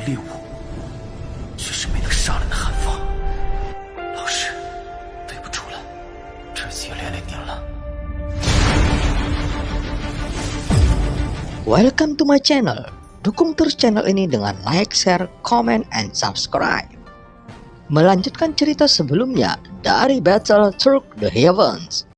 猎物，却是没能杀人的寒风。老师，对不住了，这次也连累您了。Welcome to my channel. Dukung terus channel ini dengan like, share, comment, and subscribe. Melanjutkan cerita sebelumnya dari Battle Through the Heavens.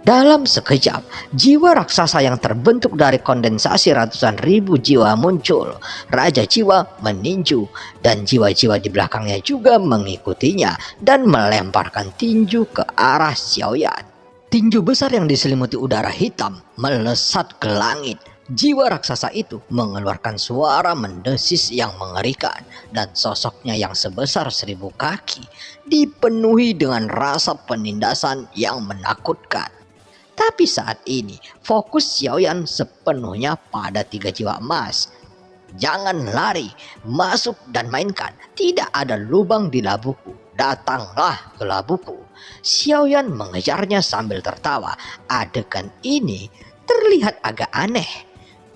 Dalam sekejap, jiwa raksasa yang terbentuk dari kondensasi ratusan ribu jiwa muncul. Raja Jiwa meninju dan jiwa-jiwa di belakangnya juga mengikutinya dan melemparkan tinju ke arah Xiaoyan. Tinju besar yang diselimuti udara hitam melesat ke langit. Jiwa raksasa itu mengeluarkan suara mendesis yang mengerikan dan sosoknya yang sebesar 1000 kaki dipenuhi dengan rasa penindasan yang menakutkan. Tapi saat ini fokus Xiaoyan sepenuhnya pada 3 jiwa emas. Jangan lari, masuk dan mainkan. Tidak ada lubang di labuku. Datanglah ke labuku. Xiaoyan mengejarnya sambil tertawa. Adegan ini terlihat agak aneh.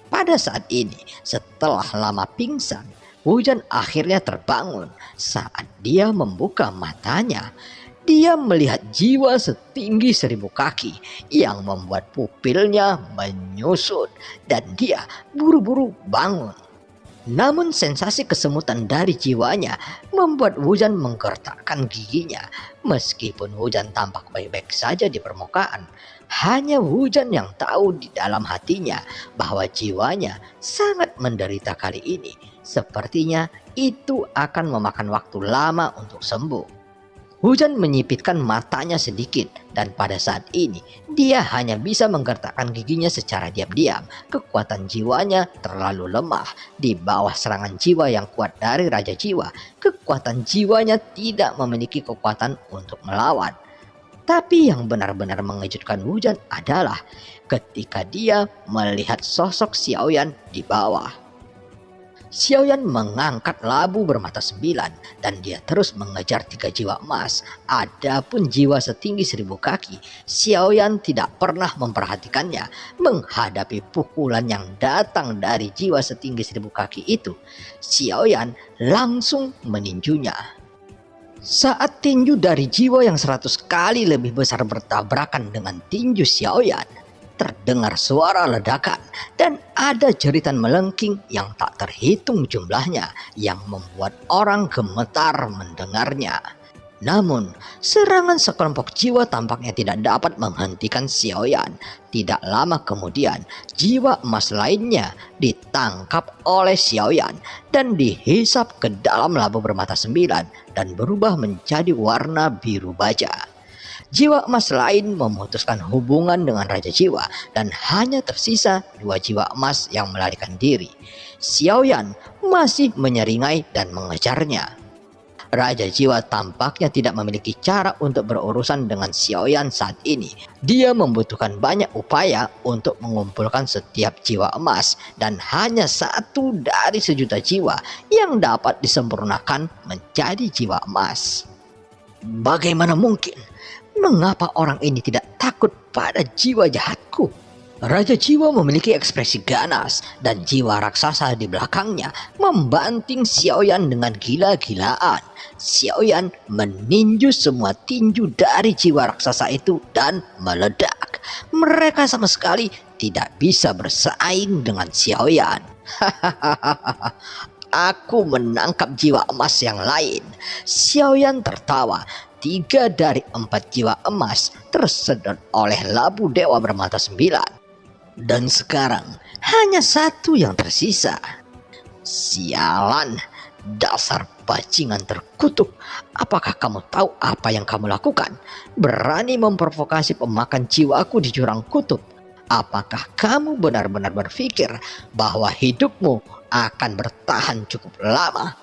Pada saat ini, setelah lama pingsan, Wujan akhirnya terbangun. Saat dia membuka matanya, dia melihat jiwa setinggi 1000 kaki yang membuat pupilnya menyusut dan dia buru-buru bangun. Namun sensasi kesemutan dari jiwanya membuat Wujan menggertakkan giginya. Meskipun Wujan tampak baik-baik saja di permukaan, hanya Wujan yang tahu di dalam hatinya bahwa jiwanya sangat menderita kali ini. Sepertinya itu akan memakan waktu lama untuk sembuh. Wujan menyipitkan matanya sedikit dan pada saat ini dia hanya bisa menggertakkan giginya secara diam-diam. Kekuatan jiwanya terlalu lemah di bawah serangan jiwa yang kuat dari Raja Jiwa. Kekuatan jiwanya tidak memiliki kekuatan untuk melawan. Tapi yang benar-benar mengejutkan Wujan adalah ketika dia melihat sosok Xiaoyan di bawah. Xiaoyan mengangkat labu bermata 9 dan dia terus mengejar 3 jiwa emas. Adapun jiwa setinggi 1000 kaki, Xiaoyan tidak pernah memperhatikannya. Menghadapi pukulan yang datang dari jiwa setinggi 1000 kaki itu, Xiaoyan langsung meninjunya. Saat tinju dari jiwa yang 100 kali lebih besar bertabrakan dengan tinju Xiaoyan, terdengar suara ledakan dan ada jeritan melengking yang tak terhitung jumlahnya yang membuat orang gemetar mendengarnya. Namun, serangan sekelompok jiwa tampaknya tidak dapat menghentikan Xiaoyan. Tidak lama kemudian, jiwa emas lainnya ditangkap oleh Xiaoyan dan dihisap ke dalam labu bermata 9 dan berubah menjadi warna biru baja. Jiwa emas lain memutuskan hubungan dengan Raja Jiwa dan hanya tersisa 2 jiwa emas yang melarikan diri. Xiaoyan masih menyeringai dan mengejarnya. Raja Jiwa tampaknya tidak memiliki cara untuk berurusan dengan Xiaoyan saat ini. Dia membutuhkan banyak upaya untuk mengumpulkan setiap jiwa emas dan hanya 1 dari 1.000.000 jiwa yang dapat disempurnakan menjadi jiwa emas. Bagaimana mungkin? Mengapa orang ini tidak takut pada jiwa jahatku? Raja Jiwa memiliki ekspresi ganas dan jiwa raksasa di belakangnya membanting Xiaoyan dengan gila-gilaan. Xiaoyan meninju semua tinju dari jiwa raksasa itu dan meledak. Mereka sama sekali tidak bisa bersaing dengan Xiaoyan. Aku menangkap jiwa emas yang lain. Xiaoyan tertawa. 3 dari 4 jiwa emas tersedot oleh labu dewa bermata 9. Dan sekarang hanya 1 yang tersisa. Sialan, dasar bajingan terkutuk. Apakah kamu tahu apa yang kamu lakukan? Berani memprovokasi pemakan jiwaku di jurang kutub. Apakah kamu benar-benar berpikir bahwa hidupmu akan bertahan cukup lama?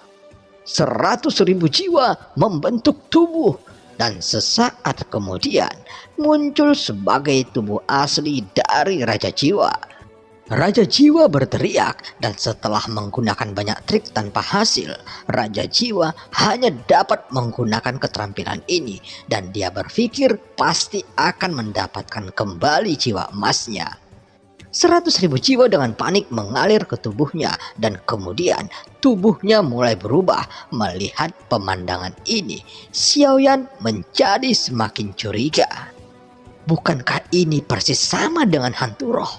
100.000 jiwa membentuk tubuh. Dan sesaat kemudian muncul sebagai tubuh asli dari Raja Jiwa. Raja Jiwa berteriak dan setelah menggunakan banyak trik tanpa hasil, Raja Jiwa hanya dapat menggunakan keterampilan ini dan dia berpikir pasti akan mendapatkan kembali jiwa emasnya. 100.000 jiwa dengan panik mengalir ke tubuhnya dan kemudian tubuhnya mulai berubah. Melihat pemandangan ini, Xiaoyan menjadi semakin curiga. Bukankah ini persis sama dengan hantu roh?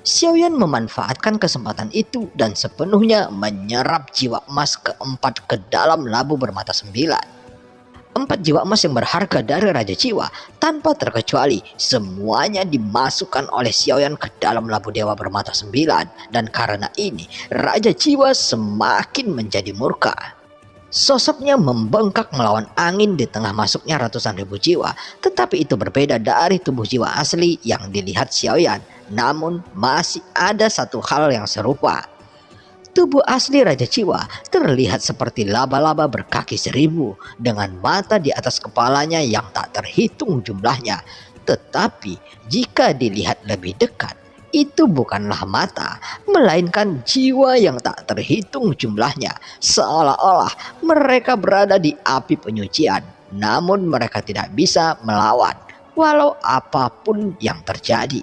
Xiaoyan memanfaatkan kesempatan itu dan sepenuhnya menyerap jiwa emas keempat ke dalam labu bermata 9. 4 jiwa emas yang berharga dari Raja Jiwa tanpa terkecuali semuanya dimasukkan oleh Xiaoyan ke dalam labu dewa bermata 9, dan karena ini Raja Jiwa semakin menjadi murka. Sosoknya membengkak melawan angin di tengah masuknya ratusan ribu jiwa, tetapi itu berbeda dari tubuh jiwa asli yang dilihat Xiaoyan. Namun masih ada satu hal yang serupa. Tubuh asli Raja Jiwa terlihat seperti laba-laba berkaki 1000 dengan mata di atas kepalanya yang tak terhitung jumlahnya. Tetapi jika dilihat lebih dekat, itu bukanlah mata, melainkan jiwa yang tak terhitung jumlahnya. Seolah-olah mereka berada di api penyucian, namun mereka tidak bisa melawan, walau apapun yang terjadi.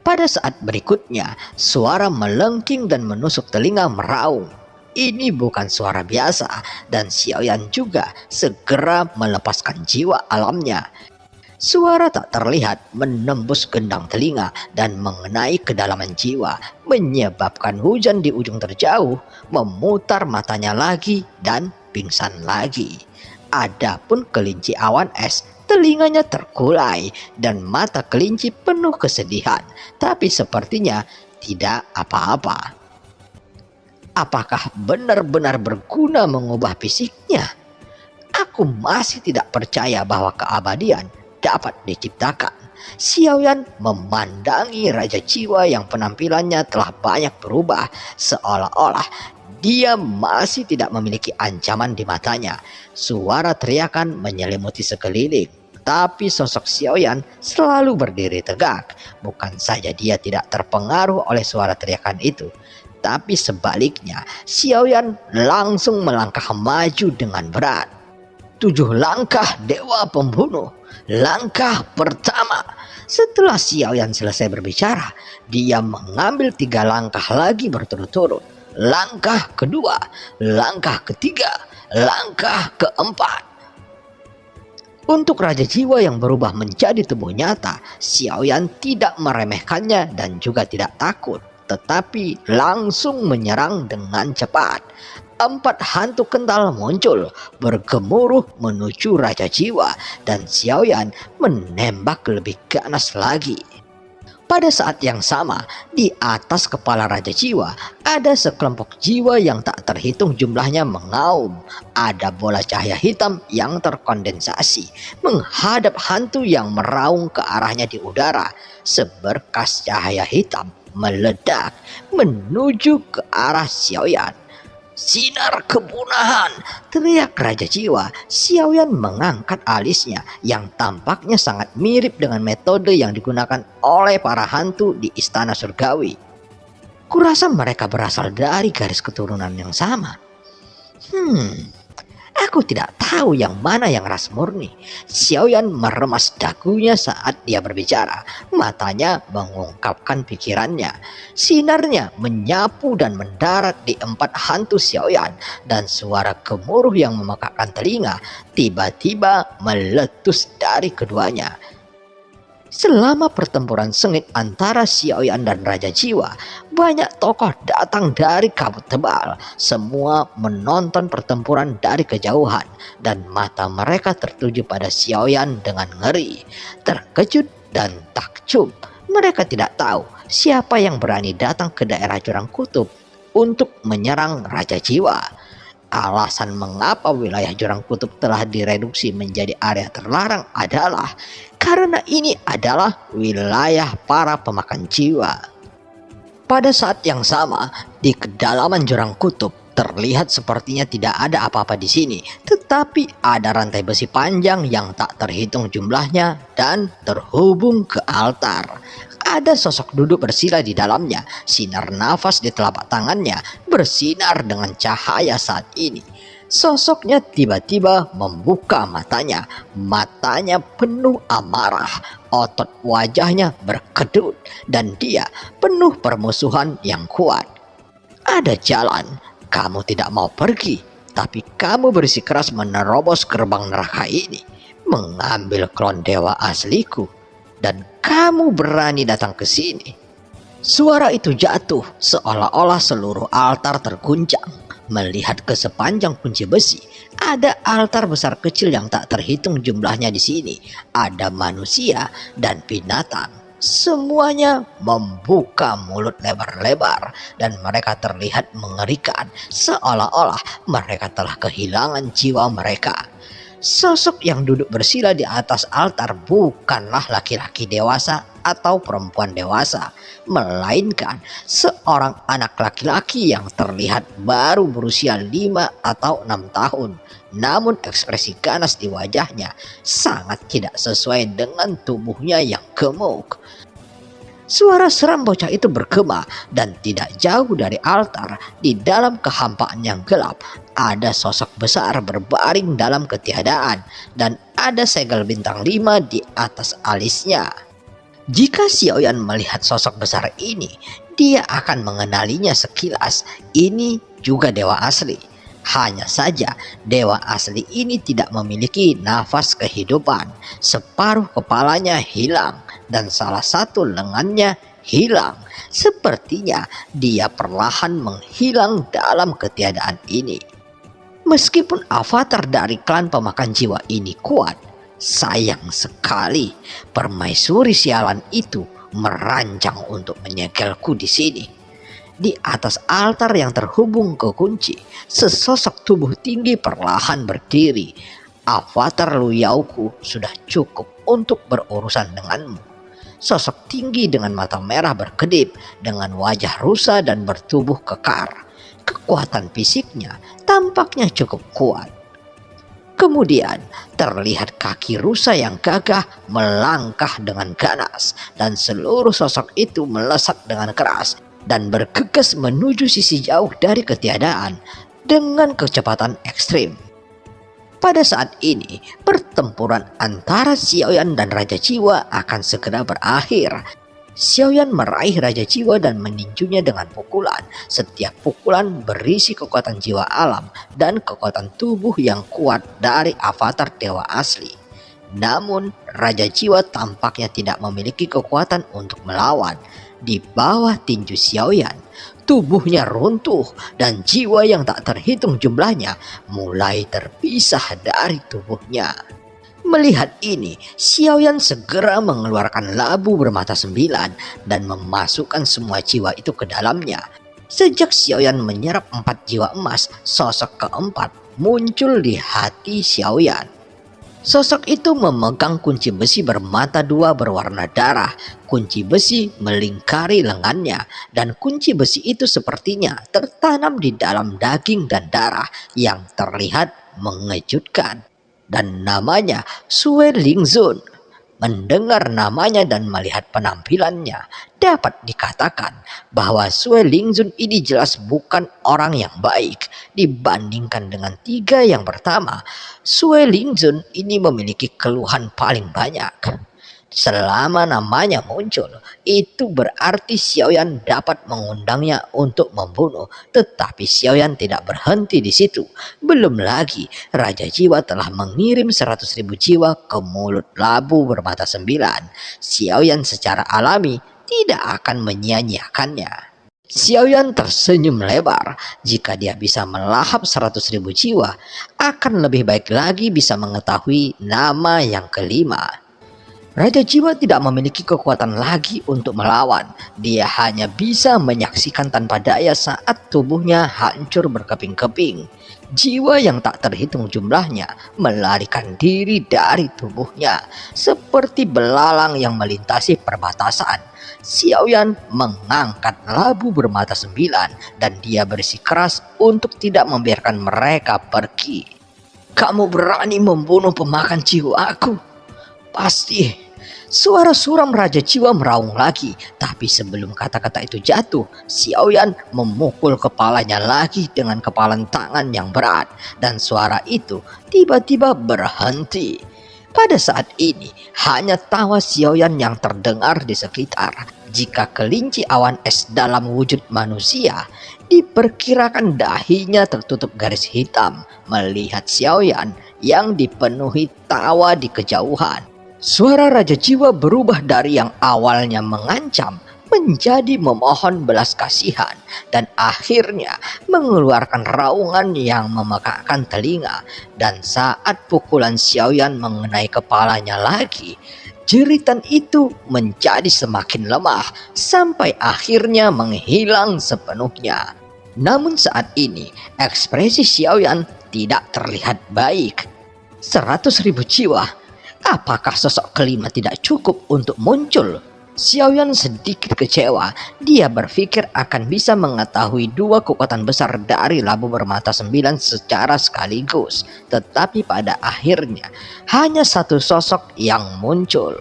Pada saat berikutnya, suara melengking dan menusuk telinga meraung. Ini bukan suara biasa, dan Xiaoyan juga segera melepaskan jiwa alamnya. Suara tak terlihat menembus gendang telinga dan mengenai kedalaman jiwa, menyebabkan hujan di ujung terjauh memutar matanya lagi dan pingsan lagi. Adapun kelinci awan es, telinganya terkulai dan mata kelinci penuh kesedihan, tapi sepertinya tidak apa-apa. Apakah benar-benar berguna mengubah fisiknya? Aku masih tidak percaya bahwa keabadian dapat diciptakan. Xiaoyan memandangi Raja Jiwa yang penampilannya telah banyak berubah, seolah-olah dia masih tidak memiliki ancaman di matanya. Suara teriakan menyelimuti sekeliling, tapi sosok Xiaoyan selalu berdiri tegak. Bukan saja dia tidak terpengaruh oleh suara teriakan itu, tapi sebaliknya Xiaoyan langsung melangkah maju dengan berat. 7 langkah dewa pembunuh. Langkah pertama. Setelah Xiaoyan selesai berbicara, dia mengambil 3 langkah lagi berturut-turut. Langkah kedua, langkah ketiga, langkah keempat. Untuk Raja Jiwa yang berubah menjadi tubuh nyata, Xiaoyan tidak meremehkannya dan juga tidak takut, tetapi langsung menyerang dengan cepat. 4 hantu kental muncul, bergemuruh menuju Raja Jiwa, dan Xiaoyan menembak lebih ganas lagi. Pada saat yang sama, di atas kepala Raja Jiwa ada sekelompok jiwa yang tak terhitung jumlahnya mengaum. Ada bola cahaya hitam yang terkondensasi menghadap hantu yang meraung ke arahnya di udara. Seberkas cahaya hitam meledak menuju ke arah Xiaoyan. Sinar kepunahan, teriak Raja Jiwa. Xiaoyan mengangkat alisnya yang tampaknya sangat mirip dengan metode yang digunakan oleh para hantu di Istana Surgawi. Kurasa mereka berasal dari garis keturunan yang sama. Aku tidak tahu yang mana yang ras murni. Xiaoyan meremas dagunya saat dia berbicara. Matanya mengungkapkan pikirannya. Sinarnya menyapu dan mendarat di 4 hantu Xiaoyan, dan suara gemuruh yang memekakkan telinga tiba-tiba meletus dari keduanya. Selama pertempuran sengit antara Xiaoyan dan Raja Jiwa, banyak tokoh datang dari kabut tebal. Semua menonton pertempuran dari kejauhan, dan mata mereka tertuju pada Xiaoyan dengan ngeri, terkejut dan takjub. Mereka tidak tahu siapa yang berani datang ke daerah Jurang Kutub untuk menyerang Raja Jiwa. Alasan mengapa wilayah Jurang Kutub telah direduksi menjadi area terlarang adalah karena ini adalah wilayah para pemakan jiwa. Pada saat yang sama, di kedalaman Jurang Kutub terlihat sepertinya tidak ada apa-apa di sini, tetapi ada rantai besi panjang yang tak terhitung jumlahnya dan terhubung ke altar. Ada sosok duduk bersila di dalamnya. Sinar nafas di telapak tangannya bersinar dengan cahaya saat ini. Sosoknya tiba-tiba membuka matanya. Matanya penuh amarah, otot wajahnya berkedut, dan dia penuh permusuhan yang kuat. Ada jalan, kamu tidak mau pergi, tapi kamu bersikeras menerobos gerbang neraka ini, mengambil klon dewa asliku, dan kamu berani datang ke sini. Suara itu jatuh seolah-olah seluruh altar terguncang. Melihat ke sepanjang kunci besi, ada altar besar kecil yang tak terhitung jumlahnya di sini. Ada manusia dan binatang. Semuanya membuka mulut lebar-lebar dan mereka terlihat mengerikan, seolah-olah mereka telah kehilangan jiwa mereka. Sosok yang duduk bersila di atas altar bukanlah laki-laki dewasa atau perempuan dewasa, melainkan seorang anak laki-laki yang terlihat baru berusia 5 atau 6 tahun. Namun ekspresi ganas di wajahnya sangat tidak sesuai dengan tubuhnya yang gemuk. Suara seram bocah itu bergema, dan tidak jauh dari altar, di dalam kehampaan yang gelap, ada sosok besar berbaring dalam ketiadaan, dan ada segel bintang 5 di atas alisnya. Jika Xiaoyan melihat sosok besar ini, dia akan mengenalinya sekilas. Ini juga dewa asli. Hanya saja dewa asli ini tidak memiliki nafas kehidupan. Separuh kepalanya hilang dan salah satu lengannya hilang. Sepertinya dia perlahan menghilang dalam ketiadaan ini. Meskipun avatar dari klan pemakan jiwa ini kuat, sayang sekali permaisuri sialan itu merancang untuk menyegelku di sini. Di atas altar yang terhubung ke kunci, sesosok tubuh tinggi perlahan berdiri. Avatar Lu Yaoku sudah cukup untuk berurusan denganmu. Sosok tinggi dengan mata merah berkedip, dengan wajah rusa dan bertubuh kekar. Kekuatan fisiknya tampaknya cukup kuat. Kemudian terlihat kaki rusa yang gagah melangkah dengan ganas, dan seluruh sosok itu melesat dengan keras dan bergegas menuju sisi jauh dari ketiadaan dengan kecepatan ekstrim. Pada saat ini, pertempuran antara Xiaoyan dan Raja Jiwa akan segera berakhir. Xiaoyan meraih Raja Jiwa dan meninjunya dengan pukulan. Setiap pukulan berisi kekuatan jiwa alam dan kekuatan tubuh yang kuat dari avatar dewa asli. Namun, Raja Jiwa tampaknya tidak memiliki kekuatan untuk melawan. Di bawah tinju Xiaoyan, tubuhnya runtuh dan jiwa yang tak terhitung jumlahnya mulai terpisah dari tubuhnya. Melihat ini, Xiaoyan segera mengeluarkan labu bermata 9 dan memasukkan semua jiwa itu ke dalamnya. Sejak Xiaoyan menyerap 4 jiwa emas, sosok keempat muncul di hati Xiaoyan. Sosok itu memegang kunci besi bermata 2 berwarna darah. Kunci besi melingkari lengannya, dan kunci besi itu sepertinya tertanam di dalam daging dan darah yang terlihat mengejutkan. Dan namanya Sue Lingzun. Mendengar namanya dan melihat penampilannya, dapat dikatakan bahwa Sue Lingzun ini jelas bukan orang yang baik. Dibandingkan dengan 3 yang pertama, Sue Lingzun ini memiliki keluhan paling banyak. Selama namanya muncul, itu berarti Xiaoyan dapat mengundangnya untuk membunuh. Tetapi Xiaoyan tidak berhenti di situ. Belum lagi, Raja Jiwa telah mengirim 100.000 jiwa ke mulut labu bermata 9. Xiaoyan secara alami tidak akan menyia-nyiakannya. Xiaoyan tersenyum lebar. Jika dia bisa melahap 100.000 jiwa, akan lebih baik lagi bisa mengetahui nama yang kelima. Raja Jiwa tidak memiliki kekuatan lagi untuk melawan. Dia hanya bisa menyaksikan tanpa daya saat tubuhnya hancur berkeping-keping. Jiwa yang tak terhitung jumlahnya melarikan diri dari tubuhnya seperti belalang yang melintasi perbatasan. Xiaoyan mengangkat labu bermata 9 dan dia bersikeras untuk tidak membiarkan mereka pergi. "Kamu berani membunuh pemakan jiwaku? Pasti Suara suram Raja Jiwa meraung lagi, tapi sebelum kata-kata itu jatuh, Xiaoyan memukul kepalanya lagi dengan kepalan tangan yang berat, dan suara itu tiba-tiba berhenti. Pada saat ini, hanya tawa Xiaoyan yang terdengar di sekitar. Jika kelinci awan es dalam wujud manusia, diperkirakan dahinya tertutup garis hitam melihat Xiaoyan yang dipenuhi tawa di kejauhan. Suara Raja Jiwa berubah dari yang awalnya mengancam menjadi memohon belas kasihan dan akhirnya mengeluarkan raungan yang memekakkan telinga. Dan saat pukulan Xiaoyan mengenai kepalanya lagi, jeritan itu menjadi semakin lemah sampai akhirnya menghilang sepenuhnya. Namun saat ini ekspresi Xiaoyan tidak terlihat baik. 100.000 jiwa. Apakah sosok kelima tidak cukup untuk muncul? Xiaoyan sedikit kecewa. Dia berpikir akan bisa mengetahui dua kekuatan besar dari labu bermata 9 secara sekaligus. Tetapi pada akhirnya hanya satu sosok yang muncul.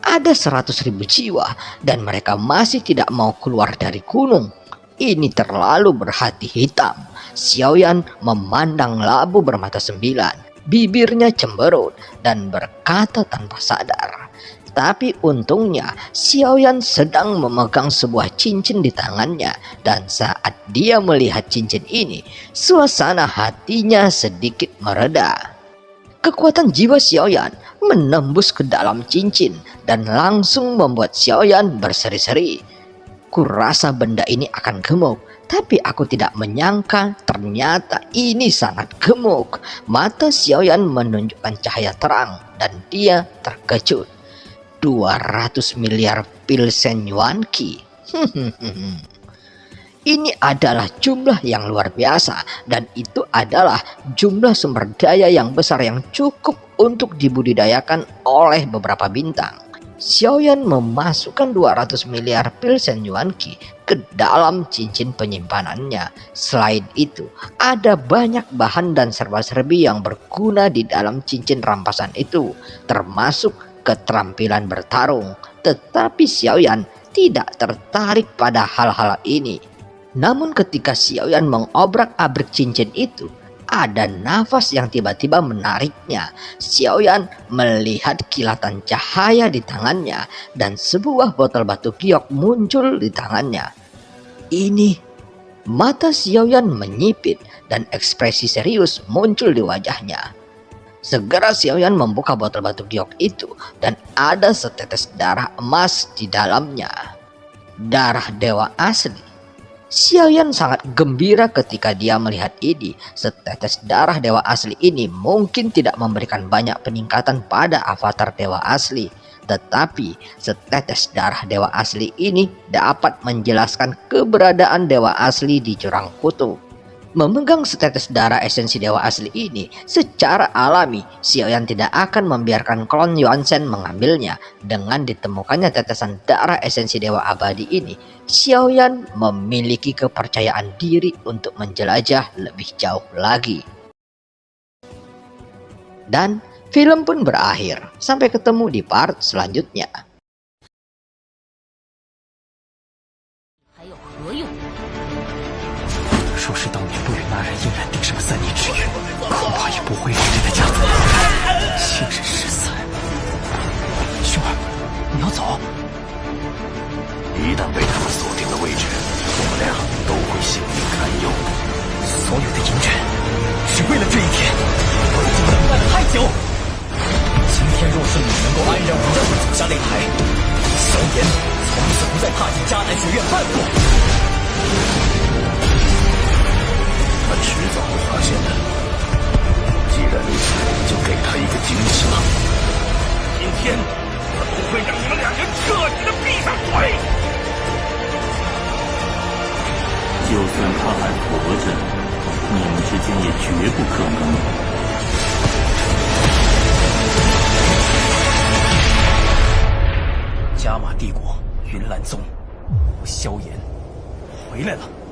Ada 100.000 jiwa dan mereka masih tidak mau keluar dari gunung. Ini terlalu berhati hitam. Xiaoyan memandang labu bermata 9. Bibirnya cemberut dan berkata tanpa sadar. Tapi untungnya Xiaoyan sedang memegang sebuah cincin di tangannya, dan saat dia melihat cincin ini, suasana hatinya sedikit mereda. Kekuatan jiwa Xiaoyan menembus ke dalam cincin dan langsung membuat Xiaoyan berseri-seri. Kurasa benda ini akan gemuk, tapi aku tidak menyangka ternyata ini sangat gemuk. Mata Xiaoyan menunjukkan cahaya terang dan dia terkejut. 200 miliar pil Sen Yuan Qi. Ini adalah jumlah yang luar biasa, dan itu adalah jumlah sumber daya yang besar yang cukup untuk dibudidayakan oleh beberapa bintang. Xiaoyan memasukkan 200 miliar pil Sen Yuan Qi ke dalam cincin penyimpanannya. Selain itu, ada banyak bahan dan serba-serbi yang berguna di dalam cincin rampasan itu, termasuk keterampilan bertarung. Tetapi Xiaoyan tidak tertarik pada hal-hal ini. Namun ketika Xiaoyan mengobrak-abrik cincin itu, ada nafas yang tiba-tiba menariknya. Xiaoyan melihat kilatan cahaya di tangannya dan sebuah botol batu giok muncul di tangannya. Ini, mata Xiaoyan menyipit dan ekspresi serius muncul di wajahnya. Segera Xiaoyan membuka botol batu giok itu dan ada setetes darah emas di dalamnya. Darah dewa asli. Xiaoyan sangat gembira ketika dia melihat ini. Setetes darah dewa asli ini mungkin tidak memberikan banyak peningkatan pada avatar dewa asli, tetapi setetes darah dewa asli ini dapat menjelaskan keberadaan dewa asli di Jurang Kutu. Memegang setetes darah esensi dewa asli ini secara alami, Xiaoyan tidak akan membiarkan klon Yuan Shen mengambilnya. Dengan ditemukannya tetesan darah esensi dewa abadi ini, Xiaoyan memiliki kepercayaan diri untuk menjelajah lebih jauh lagi. Dan film pun berakhir. Sampai ketemu di part selanjutnya. 若是当年不与那人硬然定上3年之约，恐怕也不会是这个家族幸甚失散。兄儿，你要走？一旦被他们锁定了位置，我们俩都会性命堪忧。所有的阴阵，是为了这一天，我已经等待了太久。今天若是你能够安然无恙地走下擂台，萧炎从此不再踏进迦南学院半步。 他迟早会发现的。既然如此，就给他一个惊喜吧。今天我不会让你们两人彻底的闭上嘴。就算他还活着，你们之间也绝不可能。加玛帝国云岚宗，萧炎回来了。